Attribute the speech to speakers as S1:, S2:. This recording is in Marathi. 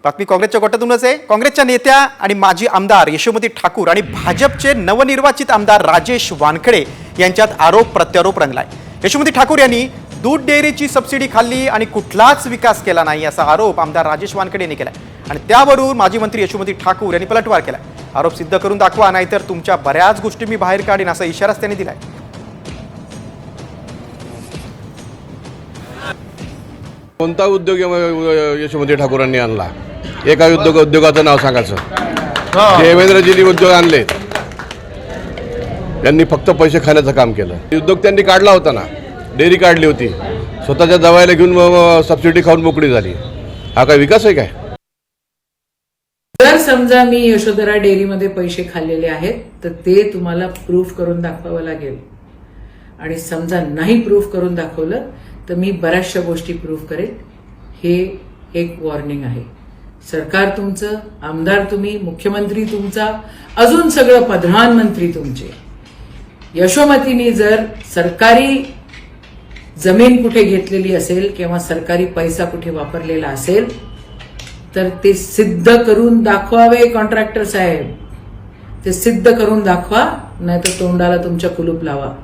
S1: बातमी काँग्रेसच्या गोटातूनच आहे। काँग्रेसच्या नेत्या आणि माजी आमदार यशोमती ठाकूर आणि भाजपचे नवनिर्वाचित आमदार राजेश वानखडे यांच्यात आरोप प्रत्यारोप रंगलाय। यशोमती ठाकूर यांनी दूध डेअरीची सबसिडी खाल्ली आणि कुठलाच विकास केला नाही असा आरोप आमदार राजेश वानखडे यांनी केलाय आणि त्यावरून माजी मंत्री यशोमती ठाकूर यांनी पलटवार केलाय। आरोप सिद्ध करून दाखवा नाहीतर तुमच्या बऱ्याच गोष्टी मी बाहेर काढीन असा इशाराच त्यांनी दिलाय।
S2: कोणता उद्योग यशोमती ठाकूरांनी आणला? एका उद्योगाचं नाव सांगायचं। देवेंद्रजींनी उद्योग आणले, त्यांनी फक्त पैसे खाण्याचं काम केलं। उद्योग त्यांनी काढला होता ना, डेअरी काढली होती, स्वतःच्या जवायला घेऊन सबसिडी खाऊन मोकळी झाली। हा काय विकास आहे काय?
S3: जर समजा मी यशोधरा डेअरीमध्ये पैसे खाल्लेले आहेत तर ते तुम्हाला प्रूफ करून दाखवावं लागेल आणि समजा नाही प्रूफ करून दाखवलं तर मी बऱ्याचशा गोष्टी प्रूफ करेन। हे एक वॉर्निंग आहे। सरकार तुमचं, आमदार तुम्ही, मुख्यमंत्री तुमचा, अजून सगळं प्रधानमंत्री तुमचे। यशोमतीने जर सरकारी जमीन कुठे घेतलेली असेल किंवा सरकारी पैसा कुठे वापरलेला असेल तर ते सिद्ध करून दाखवावे। कॉन्ट्रॅक्टर साहेब, ते सिद्ध करून दाखवा, नाहीतर तोंडाला तुमच्या कुलूप लावा।